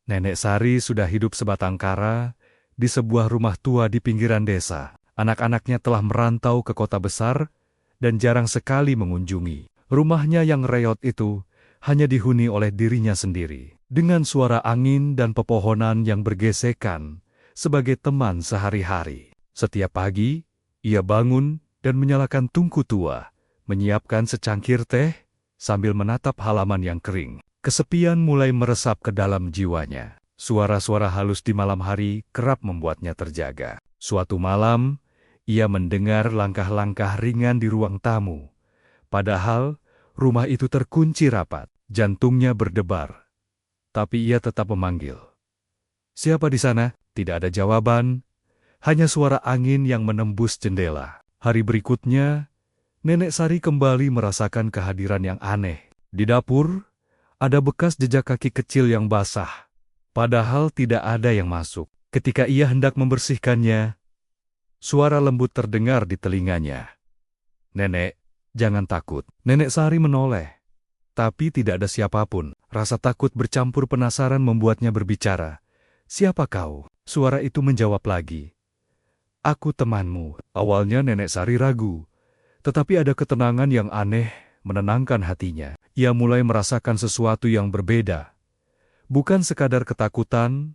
Nenek Sari sudah hidup sebatang kara di sebuah rumah tua di pinggiran desa. Anak-anaknya telah merantau ke kota besar dan jarang sekali mengunjungi. Rumahnya yang reot itu hanya dihuni oleh dirinya sendiri. Dengan suara angin dan pepohonan yang bergesekan sebagai teman sehari-hari. Setiap pagi, ia bangun dan menyalakan tungku tua, menyiapkan secangkir teh sambil menatap halaman yang kering. Kesepian mulai meresap ke dalam jiwanya. Suara-suara halus di malam hari kerap membuatnya terjaga. Suatu malam, ia mendengar langkah-langkah ringan di ruang tamu. Padahal, rumah itu terkunci rapat. Jantungnya berdebar. Tapi ia tetap memanggil. "Siapa di sana?" Tidak ada jawaban, hanya suara angin yang menembus jendela. Hari berikutnya, Nenek Sari kembali merasakan kehadiran yang aneh. Di dapur, ada bekas jejak kaki kecil yang basah. Padahal tidak ada yang masuk. Ketika ia hendak membersihkannya, suara lembut terdengar di telinganya. "Nenek, jangan takut." Nenek Sari menoleh. Tapi tidak ada siapapun. Rasa takut bercampur penasaran membuatnya berbicara. "Siapa kau?" Suara itu menjawab lagi. "Aku temanmu." Awalnya Nenek Sari ragu. Tetapi ada ketenangan yang aneh menenangkan hatinya. Ia mulai merasakan sesuatu yang berbeda. Bukan sekadar ketakutan,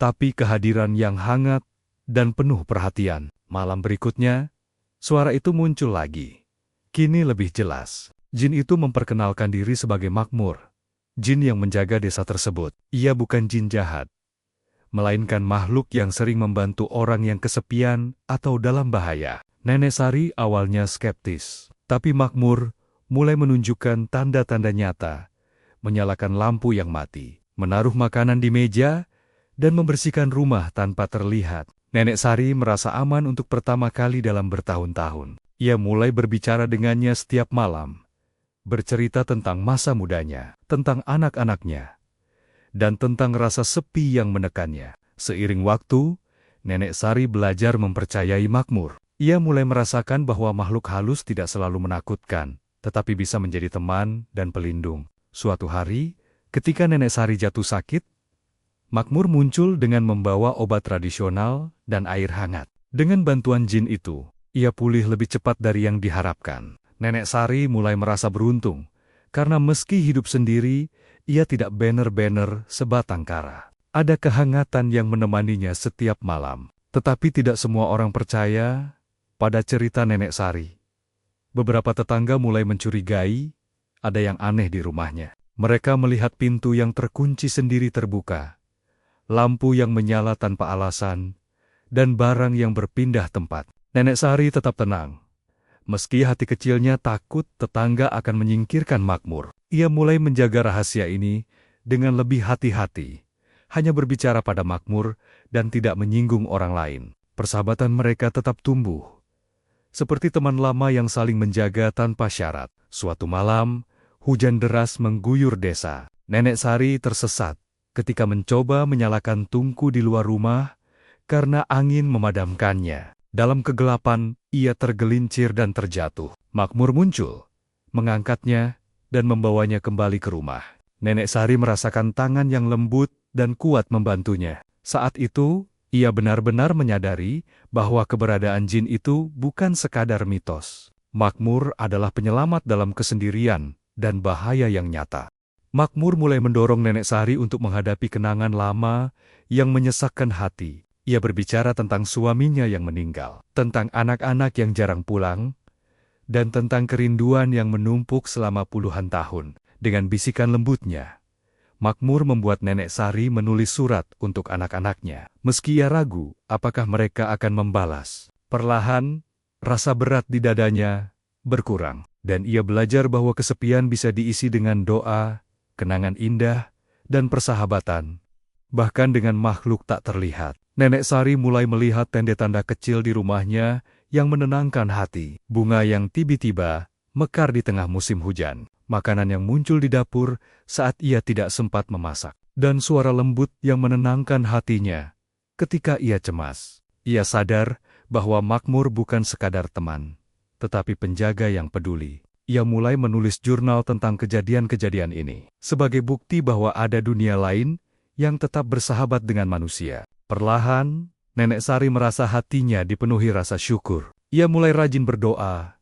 tapi kehadiran yang hangat dan penuh perhatian. Malam berikutnya, suara itu muncul lagi. Kini lebih jelas. Jin itu memperkenalkan diri sebagai Makmur, jin yang menjaga desa tersebut. Ia bukan jin jahat, melainkan makhluk yang sering membantu orang yang kesepian atau dalam bahaya. Nenek Sari awalnya skeptis, tapi Makmur mulai menunjukkan tanda-tanda nyata, menyalakan lampu yang mati, menaruh makanan di meja, dan membersihkan rumah tanpa terlihat. Nenek Sari merasa aman untuk pertama kali dalam bertahun-tahun. Ia mulai berbicara dengannya setiap malam, bercerita tentang masa mudanya, tentang anak-anaknya, dan tentang rasa sepi yang menekannya. Seiring waktu, Nenek Sari belajar mempercayai Makmur. Ia mulai merasakan bahwa makhluk halus tidak selalu menakutkan, tetapi bisa menjadi teman dan pelindung. Suatu hari, ketika Nenek Sari jatuh sakit, Makmur muncul dengan membawa obat tradisional dan air hangat. Dengan bantuan jin itu, ia pulih lebih cepat dari yang diharapkan. Nenek Sari mulai merasa beruntung, karena meski hidup sendiri, ia tidak benar-benar sebatang kara. Ada kehangatan yang menemaninya setiap malam. Tetapi tidak semua orang percaya pada cerita Nenek Sari. Beberapa tetangga mulai mencurigai ada yang aneh di rumahnya. Mereka melihat pintu yang terkunci sendiri terbuka, lampu yang menyala tanpa alasan, dan barang yang berpindah tempat. Nenek Sari tetap tenang. Meski hati kecilnya takut tetangga akan menyingkirkan Makmur, ia mulai menjaga rahasia ini dengan lebih hati-hati, hanya berbicara pada Makmur dan tidak menyinggung orang lain. Persahabatan mereka tetap tumbuh, seperti teman lama yang saling menjaga tanpa syarat. Suatu malam, hujan deras mengguyur desa. Nenek Sari tersesat ketika mencoba menyalakan tungku di luar rumah karena angin memadamkannya. Dalam kegelapan, ia tergelincir dan terjatuh. Makmur muncul, mengangkatnya, dan membawanya kembali ke rumah. Nenek Sari merasakan tangan yang lembut dan kuat membantunya. Saat itu, ia benar-benar menyadari bahwa keberadaan jin itu bukan sekadar mitos. Makmur adalah penyelamat dalam kesendirian dan bahaya yang nyata. Makmur mulai mendorong Nenek Sari untuk menghadapi kenangan lama yang menyesakkan hati. Ia berbicara tentang suaminya yang meninggal, tentang anak-anak yang jarang pulang, dan tentang kerinduan yang menumpuk selama puluhan tahun. Dengan bisikan lembutnya, Makmur membuat Nenek Sari menulis surat untuk anak-anaknya. Meski ia ragu apakah mereka akan membalas, perlahan rasa berat di dadanya berkurang, dan ia belajar bahwa kesepian bisa diisi dengan doa, kenangan indah, dan persahabatan, bahkan dengan makhluk tak terlihat. Nenek Sari mulai melihat tanda-tanda kecil di rumahnya yang menenangkan hati. Bunga yang tiba-tiba mekar di tengah musim hujan, makanan yang muncul di dapur saat ia tidak sempat memasak, dan suara lembut yang menenangkan hatinya ketika ia cemas. Ia sadar bahwa Makmur bukan sekadar teman, tetapi penjaga yang peduli. Ia mulai menulis jurnal tentang kejadian-kejadian ini. Sebagai bukti bahwa ada dunia lain yang tetap bersahabat dengan manusia. Perlahan, Nenek Sari merasa hatinya dipenuhi rasa syukur. Ia mulai rajin berdoa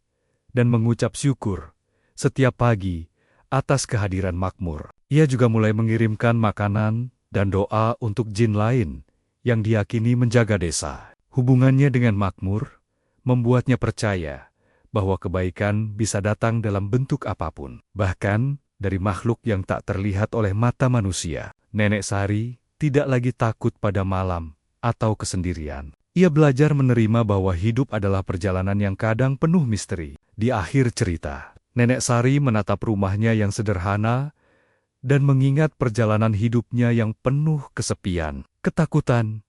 dan mengucap syukur setiap pagi atas kehadiran Makmur. Ia juga mulai mengirimkan makanan dan doa untuk jin lain yang diyakini menjaga desa. Hubungannya dengan Makmur membuatnya percaya bahwa kebaikan bisa datang dalam bentuk apapun, bahkan dari makhluk yang tak terlihat oleh mata manusia. Nenek Sari tidak lagi takut pada malam atau kesendirian. Ia belajar menerima bahwa hidup adalah perjalanan yang kadang penuh misteri. Di akhir cerita, Nenek Sari menatap rumahnya yang sederhana dan mengingat perjalanan hidupnya yang penuh kesepian, ketakutan,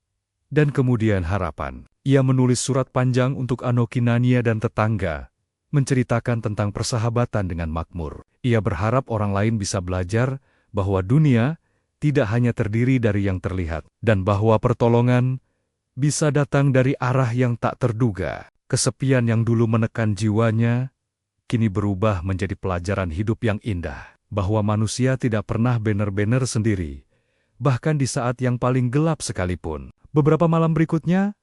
dan kemudian harapan. Ia menulis surat panjang untuk Anokinania dan tetangga, menceritakan tentang persahabatan dengan Makmur. Ia berharap orang lain bisa belajar bahwa dunia tidak hanya terdiri dari yang terlihat, dan bahwa pertolongan bisa datang dari arah yang tak terduga. Kesepian yang dulu menekan jiwanya, kini berubah menjadi pelajaran hidup yang indah, bahwa manusia tidak pernah benar-benar sendiri, bahkan di saat yang paling gelap sekalipun. Beberapa malam berikutnya,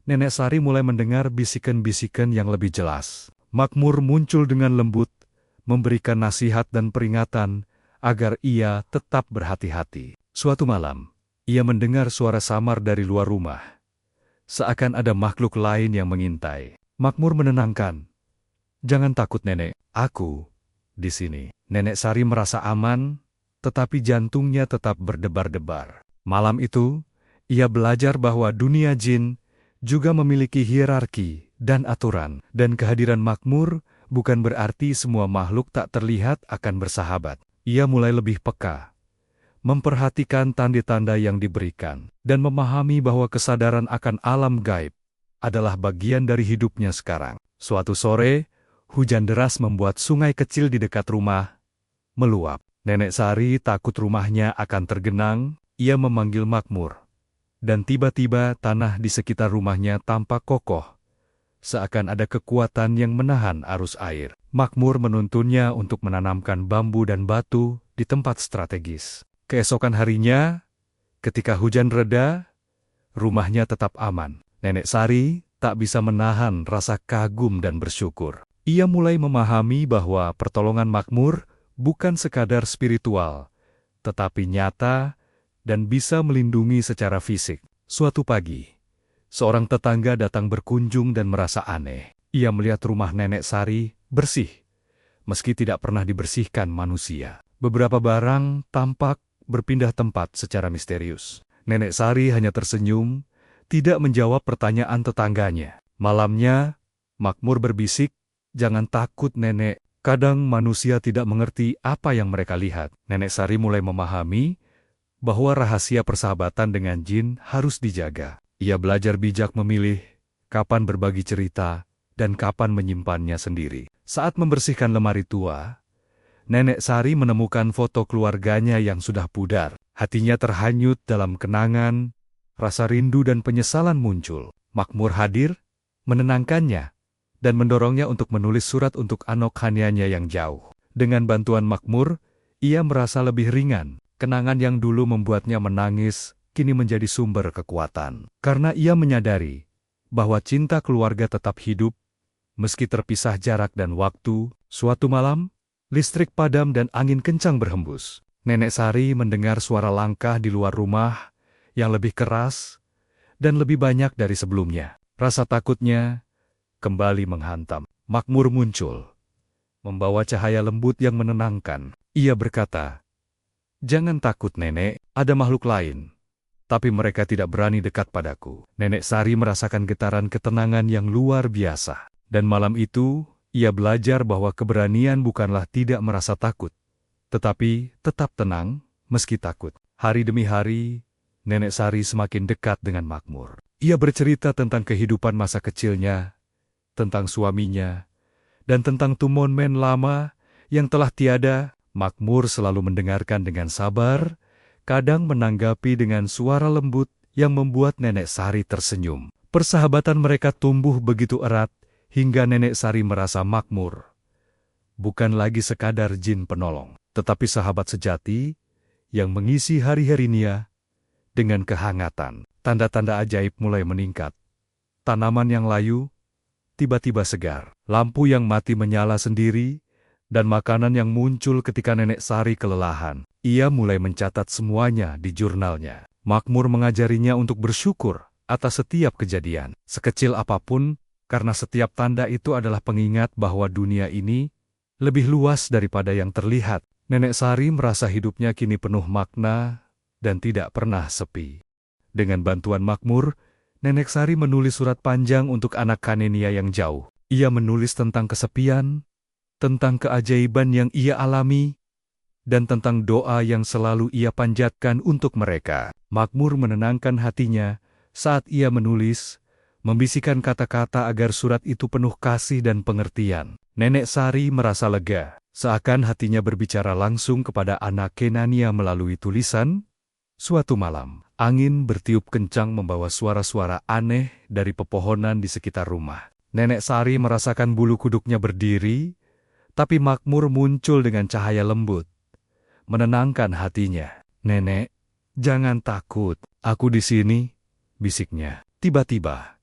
Nenek Sari mulai mendengar bisikan-bisikan yang lebih jelas. Makmur muncul dengan lembut, memberikan nasihat dan peringatan agar ia tetap berhati-hati. Suatu malam, ia mendengar suara samar dari luar rumah. Seakan ada makhluk lain yang mengintai. Makmur menenangkan. "Jangan takut, Nenek. Aku di sini." Nenek Sari merasa aman, tetapi jantungnya tetap berdebar-debar. Malam itu, ia belajar bahwa dunia jin juga memiliki hierarki dan aturan, dan kehadiran Makmur bukan berarti semua makhluk tak terlihat akan bersahabat. Ia mulai lebih peka, memperhatikan tanda-tanda yang diberikan, dan memahami bahwa kesadaran akan alam gaib adalah bagian dari hidupnya sekarang. Suatu sore, hujan deras membuat sungai kecil di dekat rumah meluap. Nenek Sari takut rumahnya akan tergenang. Ia memanggil Makmur, dan tiba-tiba tanah di sekitar rumahnya tampak kokoh, seakan ada kekuatan yang menahan arus air. Makmur menuntunnya untuk menanamkan bambu dan batu di tempat strategis. Keesokan harinya, ketika hujan reda, rumahnya tetap aman. Nenek Sari tak bisa menahan rasa kagum dan bersyukur. Ia mulai memahami bahwa pertolongan Makmur bukan sekadar spiritual, tetapi nyata dan bisa melindungi secara fisik. Suatu pagi, seorang tetangga datang berkunjung dan merasa aneh. Ia melihat rumah Nenek Sari bersih, meski tidak pernah dibersihkan manusia. Beberapa barang tampak berpindah tempat secara misterius. Nenek Sari hanya tersenyum, tidak menjawab pertanyaan tetangganya. Malamnya, Makmur berbisik, "Jangan takut, Nenek. Kadang manusia tidak mengerti apa yang mereka lihat." Nenek Sari mulai memahami bahwa rahasia persahabatan dengan jin harus dijaga. Ia belajar bijak memilih kapan berbagi cerita dan kapan menyimpannya sendiri. Saat membersihkan lemari tua, Nenek Sari menemukan foto keluarganya yang sudah pudar. Hatinya terhanyut dalam kenangan, rasa rindu dan penyesalan muncul. Makmur hadir, menenangkannya, dan mendorongnya untuk menulis surat untuk Anokinania yang jauh. Dengan bantuan Makmur, ia merasa lebih ringan. Kenangan yang dulu membuatnya menangis, kini menjadi sumber kekuatan. Karena ia menyadari bahwa cinta keluarga tetap hidup, meski terpisah jarak dan waktu. Suatu malam, listrik padam dan angin kencang berhembus. Nenek Sari mendengar suara langkah di luar rumah yang lebih keras dan lebih banyak dari sebelumnya. Rasa takutnya kembali menghantam. Makmur muncul, membawa cahaya lembut yang menenangkan. Ia berkata, "Jangan takut, Nenek, ada makhluk lain. Tapi mereka tidak berani dekat padaku." Nenek Sari merasakan getaran ketenangan yang luar biasa. Dan malam itu, ia belajar bahwa keberanian bukanlah tidak merasa takut, tetapi tetap tenang meski takut. Hari demi hari, Nenek Sari semakin dekat dengan Makmur. Ia bercerita tentang kehidupan masa kecilnya, tentang suaminya, dan tentang Tumonmen lama yang telah tiada. Makmur selalu mendengarkan dengan sabar, kadang menanggapi dengan suara lembut yang membuat Nenek Sari tersenyum. Persahabatan mereka tumbuh begitu erat, hingga Nenek Sari merasa Makmur bukan lagi sekadar jin penolong, tetapi sahabat sejati yang mengisi hari-harinya dengan kehangatan. Tanda-tanda ajaib mulai meningkat. Tanaman yang layu tiba-tiba segar. Lampu yang mati menyala sendiri, dan makanan yang muncul ketika Nenek Sari kelelahan. Ia mulai mencatat semuanya di jurnalnya. Makmur mengajarinya untuk bersyukur atas setiap kejadian, sekecil apapun, karena setiap tanda itu adalah pengingat bahwa dunia ini lebih luas daripada yang terlihat. Nenek Sari merasa hidupnya kini penuh makna dan tidak pernah sepi. Dengan bantuan Makmur, Nenek Sari menulis surat panjang untuk anak Kanenia yang jauh. Ia menulis tentang kesepian, tentang keajaiban yang ia alami, dan tentang doa yang selalu ia panjatkan untuk mereka. Makmur menenangkan hatinya saat ia menulis, membisikkan kata-kata agar surat itu penuh kasih dan pengertian. Nenek Sari merasa lega, seakan hatinya berbicara langsung kepada anak Kenania melalui tulisan. Suatu malam, angin bertiup kencang membawa suara-suara aneh dari pepohonan di sekitar rumah. Nenek Sari merasakan bulu kuduknya berdiri, tapi Makmur muncul dengan cahaya lembut, menenangkan hatinya. "Nenek, jangan takut, aku di sini," bisiknya. Tiba-tiba,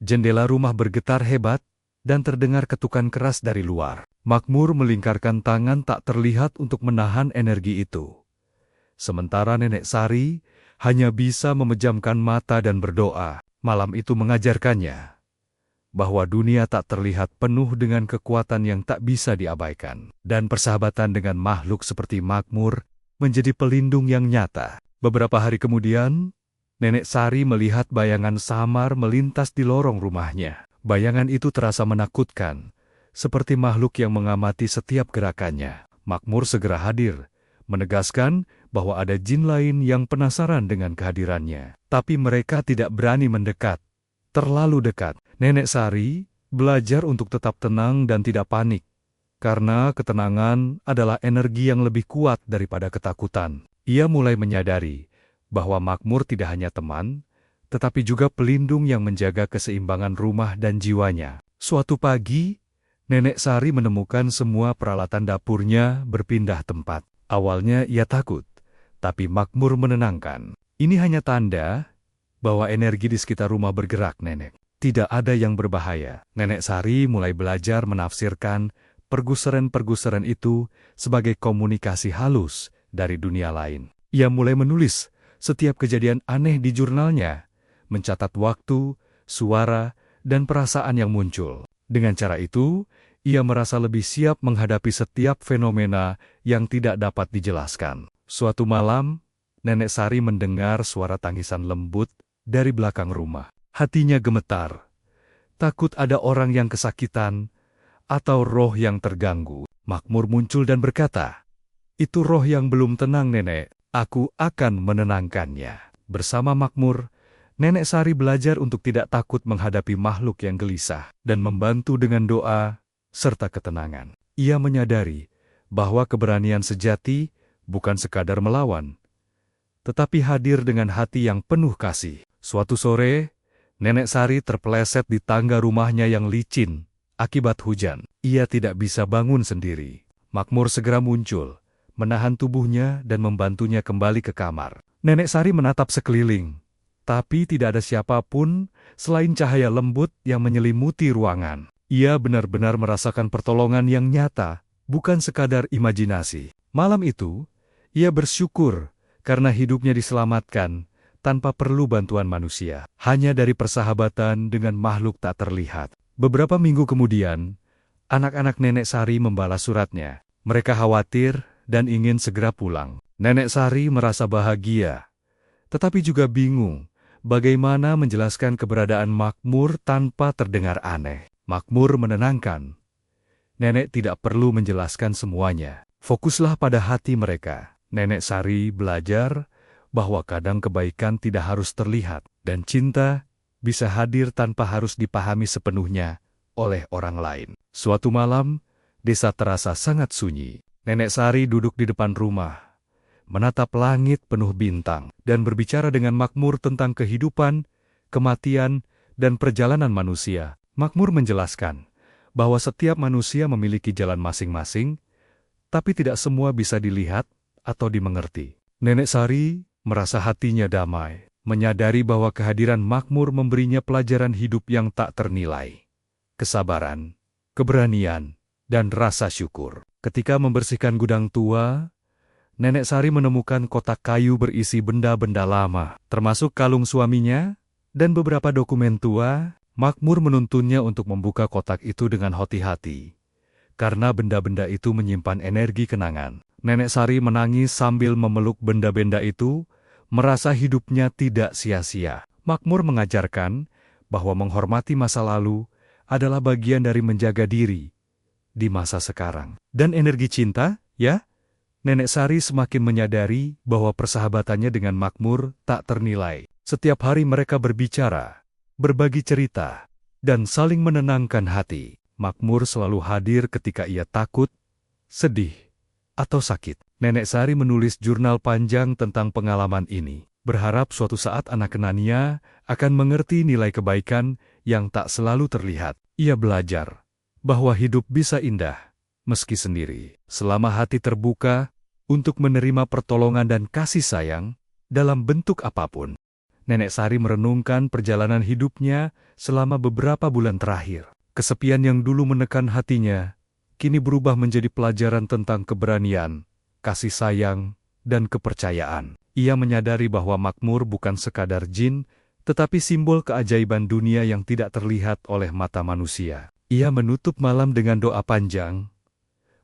jendela rumah bergetar hebat dan terdengar ketukan keras dari luar. Makmur melingkarkan tangan tak terlihat untuk menahan energi itu. Sementara Nenek Sari hanya bisa memejamkan mata dan berdoa. Malam itu mengajarkannya bahwa dunia tak terlihat penuh dengan kekuatan yang tak bisa diabaikan. Dan persahabatan dengan makhluk seperti Makmur menjadi pelindung yang nyata. Beberapa hari kemudian, Nenek Sari melihat bayangan samar melintas di lorong rumahnya. Bayangan itu terasa menakutkan, seperti makhluk yang mengamati setiap gerakannya. Makmur segera hadir, menegaskan bahwa ada jin lain yang penasaran dengan kehadirannya. Tapi mereka tidak berani mendekat, terlalu dekat. Nenek Sari belajar untuk tetap tenang dan tidak panik, karena ketenangan adalah energi yang lebih kuat daripada ketakutan. Ia mulai menyadari bahwa Makmur tidak hanya teman, tetapi juga pelindung yang menjaga keseimbangan rumah dan jiwanya. Suatu pagi, Nenek Sari menemukan semua peralatan dapurnya berpindah tempat. Awalnya ia takut, tapi Makmur menenangkan. "Ini hanya tanda bahwa energi di sekitar rumah bergerak, Nenek. Tidak ada yang berbahaya." Nenek Sari mulai belajar menafsirkan perguseran-perguseran itu sebagai komunikasi halus dari dunia lain. Ia mulai menulis setiap kejadian aneh di jurnalnya, mencatat waktu, suara, dan perasaan yang muncul. Dengan cara itu, ia merasa lebih siap menghadapi setiap fenomena yang tidak dapat dijelaskan. Suatu malam, Nenek Sari mendengar suara tangisan lembut dari belakang rumah. Hatinya gemetar. Takut ada orang yang kesakitan atau roh yang terganggu. Makmur muncul dan berkata, "Itu roh yang belum tenang, Nenek. Aku akan menenangkannya." Bersama Makmur, Nenek Sari belajar untuk tidak takut menghadapi makhluk yang gelisah dan membantu dengan doa serta ketenangan. Ia menyadari bahwa keberanian sejati bukan sekadar melawan, tetapi hadir dengan hati yang penuh kasih. Suatu sore, Nenek Sari terpeleset di tangga rumahnya yang licin akibat hujan. Ia tidak bisa bangun sendiri. Makmur segera muncul, menahan tubuhnya dan membantunya kembali ke kamar. Nenek Sari menatap sekeliling, tapi tidak ada siapapun selain cahaya lembut yang menyelimuti ruangan. Ia benar-benar merasakan pertolongan yang nyata, bukan sekadar imajinasi. Malam itu, ia bersyukur karena hidupnya diselamatkan tanpa perlu bantuan manusia, hanya dari persahabatan dengan makhluk tak terlihat. Beberapa minggu kemudian, anak-anak Nenek Sari membalas suratnya. Mereka khawatir dan ingin segera pulang. Nenek Sari merasa bahagia, tetapi juga bingung bagaimana menjelaskan keberadaan Makmur tanpa terdengar aneh. Makmur menenangkan. Nenek tidak perlu menjelaskan semuanya. Fokuslah pada hati mereka. Nenek Sari belajar bahwa kadang kebaikan tidak harus terlihat, dan cinta bisa hadir tanpa harus dipahami sepenuhnya oleh orang lain. Suatu malam, desa terasa sangat sunyi. Nenek Sari duduk di depan rumah, menatap langit penuh bintang, dan berbicara dengan Makmur tentang kehidupan, kematian, dan perjalanan manusia. Makmur menjelaskan bahwa setiap manusia memiliki jalan masing-masing, tapi tidak semua bisa dilihat atau dimengerti. Nenek Sari merasa hatinya damai, menyadari bahwa kehadiran Makmur memberinya pelajaran hidup yang tak ternilai. Kesabaran, keberanian, dan rasa syukur. Ketika membersihkan gudang tua, Nenek Sari menemukan kotak kayu berisi benda-benda lama, termasuk kalung suaminya dan beberapa dokumen tua. Makmur menuntunnya untuk membuka kotak itu dengan hati-hati, karena benda-benda itu menyimpan energi kenangan. Nenek Sari menangis sambil memeluk benda-benda itu, merasa hidupnya tidak sia-sia. Makmur mengajarkan bahwa menghormati masa lalu adalah bagian dari menjaga diri di masa sekarang. Dan energi cinta, ya? Nenek Sari semakin menyadari bahwa persahabatannya dengan Makmur tak ternilai. Setiap hari mereka berbicara, berbagi cerita, dan saling menenangkan hati. Makmur selalu hadir ketika ia takut, sedih, atau sakit. Nenek Sari menulis jurnal panjang tentang pengalaman ini, berharap suatu saat anak kenannya akan mengerti nilai kebaikan yang tak selalu terlihat. Ia belajar bahwa hidup bisa indah, meski sendiri, selama hati terbuka untuk menerima pertolongan dan kasih sayang dalam bentuk apapun. Nenek Sari merenungkan perjalanan hidupnya selama beberapa bulan terakhir. Kesepian yang dulu menekan hatinya, kini berubah menjadi pelajaran tentang keberanian, kasih sayang, dan kepercayaan. Ia menyadari bahwa Makmur bukan sekadar jin, tetapi simbol keajaiban dunia yang tidak terlihat oleh mata manusia. Ia menutup malam dengan doa panjang,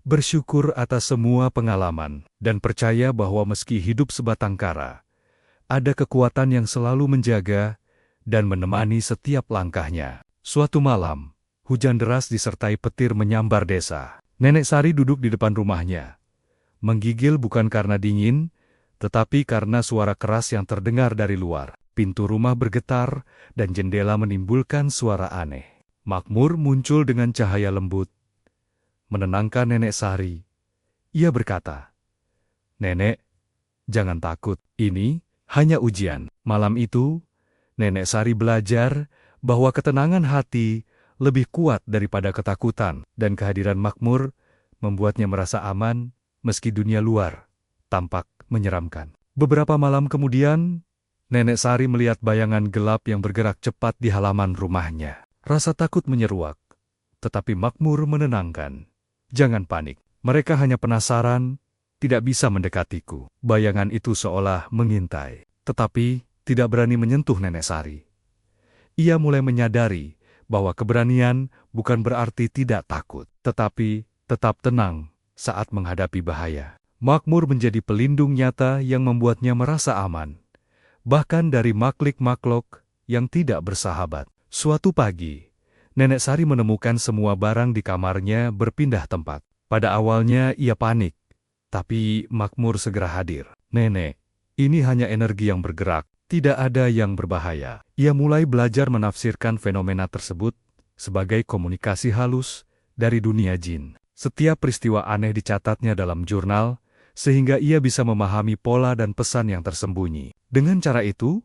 bersyukur atas semua pengalaman, dan percaya bahwa meski hidup sebatang kara, ada kekuatan yang selalu menjaga dan menemani setiap langkahnya. Suatu malam, hujan deras disertai petir menyambar desa. Nenek Sari duduk di depan rumahnya, menggigil bukan karena dingin, tetapi karena suara keras yang terdengar dari luar. Pintu rumah bergetar dan jendela menimbulkan suara aneh. Makmur muncul dengan cahaya lembut, menenangkan Nenek Sari. Ia berkata, "Nenek, jangan takut, ini hanya ujian." Malam itu, Nenek Sari belajar bahwa ketenangan hati lebih kuat daripada ketakutan, dan kehadiran Makmur membuatnya merasa aman meski dunia luar tampak menyeramkan. Beberapa malam kemudian, Nenek Sari melihat bayangan gelap yang bergerak cepat di halaman rumahnya. Rasa takut menyeruak, tetapi Makmur menenangkan. "Jangan panik, mereka hanya penasaran, tidak bisa mendekatiku." Bayangan itu seolah mengintai, tetapi tidak berani menyentuh Nenek Sari. Ia mulai menyadari bahwa keberanian bukan berarti tidak takut, tetapi tetap tenang saat menghadapi bahaya. Makmur menjadi pelindung nyata yang membuatnya merasa aman, bahkan dari makhluk-makhluk yang tidak bersahabat. Suatu pagi, Nenek Sari menemukan semua barang di kamarnya berpindah tempat. Pada awalnya ia panik, tapi Makmur segera hadir. "Nenek, ini hanya energi yang bergerak, tidak ada yang berbahaya." Ia mulai belajar menafsirkan fenomena tersebut sebagai komunikasi halus dari dunia jin. Setiap peristiwa aneh dicatatnya dalam jurnal, sehingga ia bisa memahami pola dan pesan yang tersembunyi. Dengan cara itu,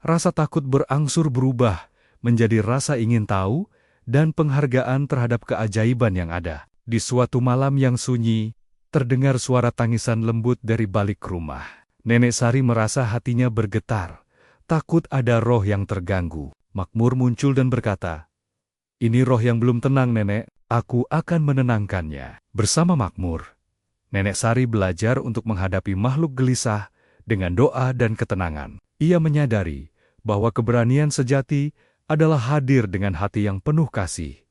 rasa takut berangsur berubah menjadi rasa ingin tahu dan penghargaan terhadap keajaiban yang ada. Di suatu malam yang sunyi, terdengar suara tangisan lembut dari balik rumah. Nenek Sari merasa hatinya bergetar, takut ada roh yang terganggu. Makmur muncul dan berkata, "Ini roh yang belum tenang, Nenek. Aku akan menenangkannya." Bersama Makmur, Nenek Sari belajar untuk menghadapi makhluk gelisah dengan doa dan ketenangan. Ia menyadari bahwa keberanian sejati adalah hadir dengan hati yang penuh kasih,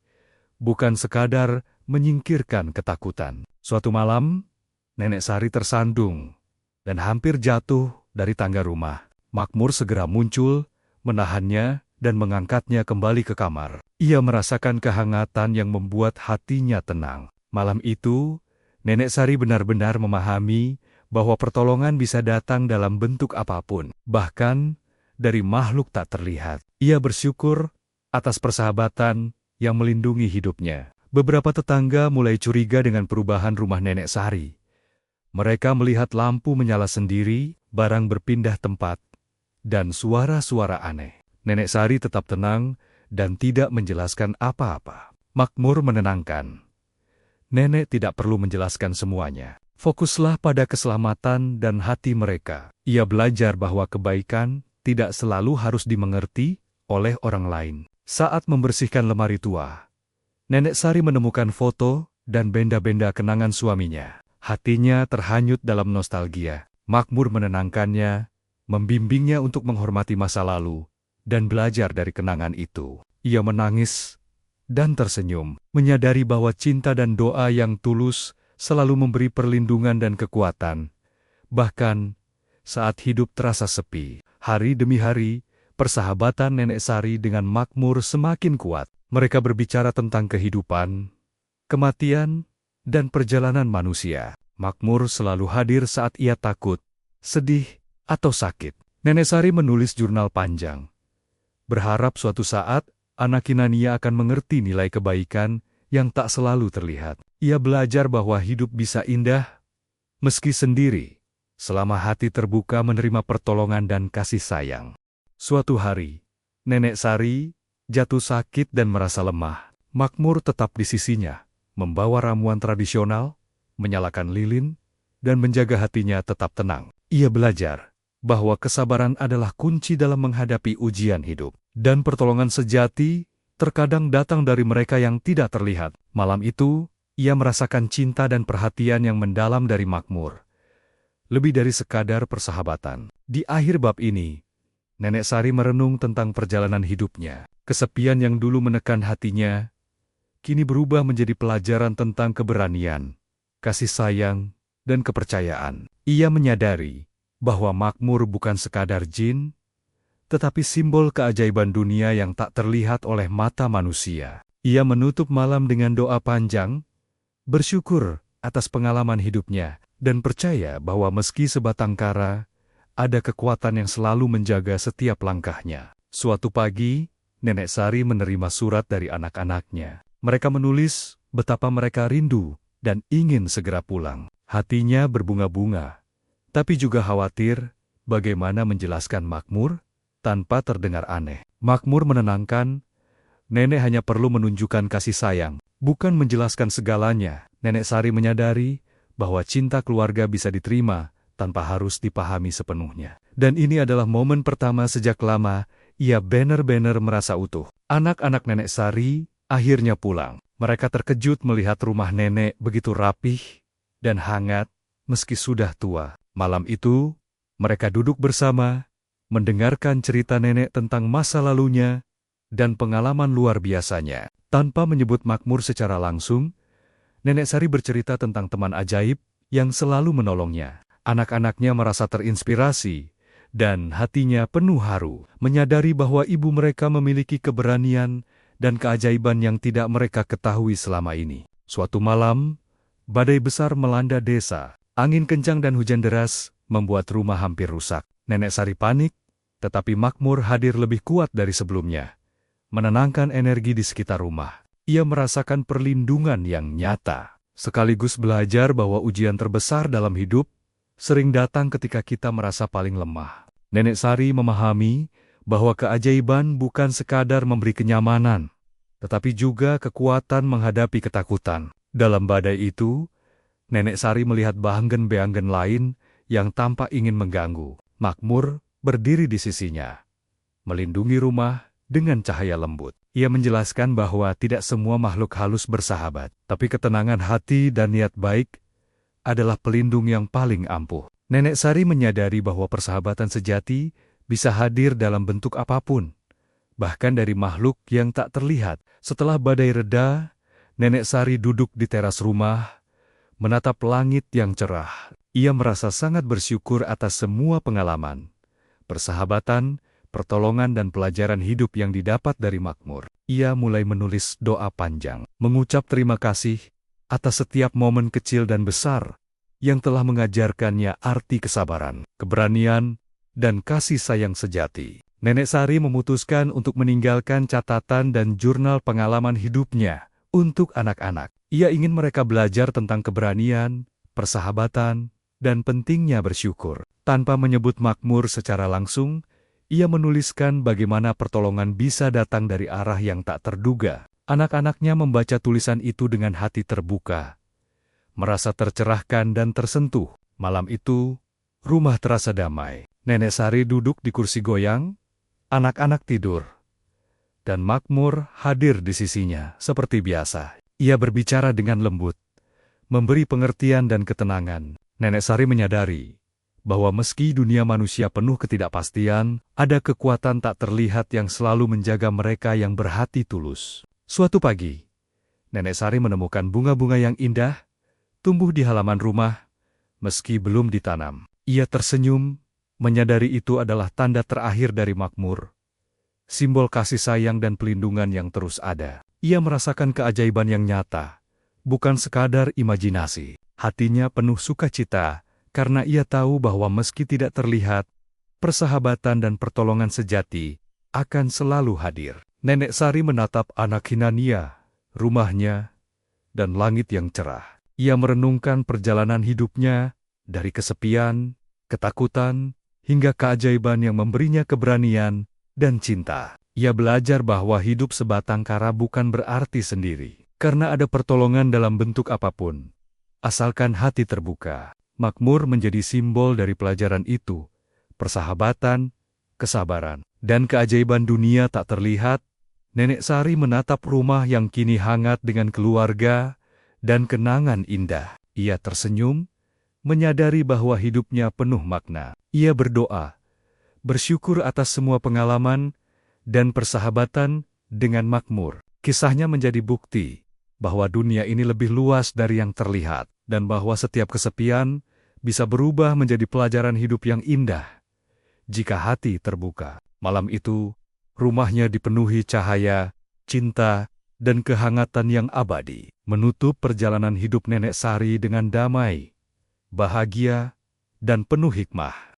bukan sekadar menyingkirkan ketakutan. Suatu malam, Nenek Sari tersandung dan hampir jatuh dari tangga rumah. Makmur segera muncul, menahannya dan mengangkatnya kembali ke kamar. Ia merasakan kehangatan yang membuat hatinya tenang. Malam itu, Nenek Sari benar-benar memahami bahwa pertolongan bisa datang dalam bentuk apapun, bahkan dari makhluk tak terlihat. Ia bersyukur atas persahabatan yang melindungi hidupnya. Beberapa tetangga mulai curiga dengan perubahan rumah Nenek Sari. Mereka melihat lampu menyala sendiri, barang berpindah tempat, dan suara-suara aneh. Nenek Sari tetap tenang dan tidak menjelaskan apa-apa. Makmur menenangkan. Nenek tidak perlu menjelaskan semuanya. Fokuslah pada keselamatan dan hati mereka. Ia belajar bahwa kebaikan tidak selalu harus dimengerti oleh orang lain. Saat membersihkan lemari tua, Nenek Sari menemukan foto dan benda-benda kenangan suaminya. Hatinya terhanyut dalam nostalgia. Makmur menenangkannya, membimbingnya untuk menghormati masa lalu, dan belajar dari kenangan itu. Ia menangis dan tersenyum, menyadari bahwa cinta dan doa yang tulus selalu memberi perlindungan dan kekuatan. Bahkan, saat hidup terasa sepi, hari demi hari, persahabatan Nenek Sari dengan Makmur semakin kuat. Mereka berbicara tentang kehidupan, kematian, dan perjalanan manusia. Makmur selalu hadir saat ia takut, sedih, atau sakit. Nenek Sari menulis jurnal panjang, berharap suatu saat anak kinania akan mengerti nilai kebaikan yang tak selalu terlihat. Ia belajar bahwa hidup bisa indah, meski sendiri, selama hati terbuka menerima pertolongan dan kasih sayang. Suatu hari, Nenek Sari jatuh sakit dan merasa lemah. Makmur tetap di sisinya, membawa ramuan tradisional, menyalakan lilin, dan menjaga hatinya tetap tenang. Ia belajar bahwa kesabaran adalah kunci dalam menghadapi ujian hidup. Dan pertolongan sejati terkadang datang dari mereka yang tidak terlihat. Malam itu, ia merasakan cinta dan perhatian yang mendalam dari Makmur. Lebih dari sekadar persahabatan. Di akhir bab ini, Nenek Sari merenung tentang perjalanan hidupnya. Kesepian yang dulu menekan hatinya, kini berubah menjadi pelajaran tentang keberanian, kasih sayang, dan kepercayaan. Ia menyadari bahwa Makmur bukan sekadar jin, tetapi simbol keajaiban dunia yang tak terlihat oleh mata manusia. Ia menutup malam dengan doa panjang, bersyukur atas pengalaman hidupnya, dan percaya bahwa meski sebatang kara, ada kekuatan yang selalu menjaga setiap langkahnya. Suatu pagi, Nenek Sari menerima surat dari anak-anaknya. Mereka menulis betapa mereka rindu dan ingin segera pulang. Hatinya berbunga-bunga, tapi juga khawatir bagaimana menjelaskan Makmur tanpa terdengar aneh. Makmur menenangkan, nenek hanya perlu menunjukkan kasih sayang, bukan menjelaskan segalanya. Nenek Sari menyadari bahwa cinta keluarga bisa diterima tanpa harus dipahami sepenuhnya. Dan ini adalah momen pertama sejak lama ia benar-benar merasa utuh. Anak-anak Nenek Sari akhirnya pulang. Mereka terkejut melihat rumah nenek begitu rapih dan hangat meski sudah tua. Malam itu, mereka duduk bersama, mendengarkan cerita nenek tentang masa lalunya dan pengalaman luar biasanya. Tanpa menyebut Makmur secara langsung, Nenek Sari bercerita tentang teman ajaib yang selalu menolongnya. Anak-anaknya merasa terinspirasi dan hatinya penuh haru, menyadari bahwa ibu mereka memiliki keberanian dan keajaiban yang tidak mereka ketahui selama ini. Suatu malam, badai besar melanda desa. Angin kencang dan hujan deras membuat rumah hampir rusak. Nenek Sari panik, tetapi Makmur hadir lebih kuat dari sebelumnya, menenangkan energi di sekitar rumah. Ia merasakan perlindungan yang nyata, sekaligus belajar bahwa ujian terbesar dalam hidup sering datang ketika kita merasa paling lemah. Nenek Sari memahami bahwa keajaiban bukan sekadar memberi kenyamanan, tetapi juga kekuatan menghadapi ketakutan. Dalam badai itu, Nenek Sari melihat beanggen-beanggen lain yang tampak ingin mengganggu. Makmur berdiri di sisinya, melindungi rumah dengan cahaya lembut. Ia menjelaskan bahwa tidak semua makhluk halus bersahabat, tapi ketenangan hati dan niat baik adalah pelindung yang paling ampuh. Nenek Sari menyadari bahwa persahabatan sejati bisa hadir dalam bentuk apapun, bahkan dari makhluk yang tak terlihat. Setelah badai reda, Nenek Sari duduk di teras rumah, menatap langit yang cerah. Ia merasa sangat bersyukur atas semua pengalaman, persahabatan, pertolongan dan pelajaran hidup yang didapat dari Makmur. Ia mulai menulis doa panjang, mengucap terima kasih atas setiap momen kecil dan besar yang telah mengajarkannya arti kesabaran, keberanian, dan kasih sayang sejati. Nenek Sari memutuskan untuk meninggalkan catatan dan jurnal pengalaman hidupnya untuk anak-anak. Ia ingin mereka belajar tentang keberanian, persahabatan, dan pentingnya bersyukur. Tanpa menyebut Makmur secara langsung, ia menuliskan bagaimana pertolongan bisa datang dari arah yang tak terduga. Anak-anaknya membaca tulisan itu dengan hati terbuka, merasa tercerahkan dan tersentuh. Malam itu, rumah terasa damai. Nenek Sari duduk di kursi goyang, anak-anak tidur, dan Makmur hadir di sisinya seperti biasa. Ia berbicara dengan lembut, memberi pengertian dan ketenangan. Nenek Sari menyadari bahwa meski dunia manusia penuh ketidakpastian, ada kekuatan tak terlihat yang selalu menjaga mereka yang berhati tulus. Suatu pagi, Nenek Sari menemukan bunga-bunga yang indah tumbuh di halaman rumah, meski belum ditanam. Ia tersenyum, menyadari itu adalah tanda terakhir dari Makmur, simbol kasih sayang dan pelindungan yang terus ada. Ia merasakan keajaiban yang nyata, bukan sekadar imajinasi. Hatinya penuh sukacita, karena ia tahu bahwa meski tidak terlihat, persahabatan dan pertolongan sejati akan selalu hadir. Nenek Sari menatap anak Hinania, rumahnya, dan langit yang cerah. Ia merenungkan perjalanan hidupnya, dari kesepian, ketakutan, hingga keajaiban yang memberinya keberanian dan cinta. Ia belajar bahwa hidup sebatang kara bukan berarti sendiri, karena ada pertolongan dalam bentuk apapun, asalkan hati terbuka. Makmur menjadi simbol dari pelajaran itu, persahabatan, kesabaran, dan keajaiban dunia tak terlihat. Nenek Sari menatap rumah yang kini hangat dengan keluarga dan kenangan indah. Ia tersenyum, menyadari bahwa hidupnya penuh makna. Ia berdoa, bersyukur atas semua pengalaman dan persahabatan dengan Makmur. Kisahnya menjadi bukti bahwa dunia ini lebih luas dari yang terlihat, dan bahwa setiap kesepian bisa berubah menjadi pelajaran hidup yang indah jika hati terbuka. Malam itu, rumahnya dipenuhi cahaya, cinta, dan kehangatan yang abadi, menutup perjalanan hidup Nenek Sari dengan damai, bahagia, dan penuh hikmah.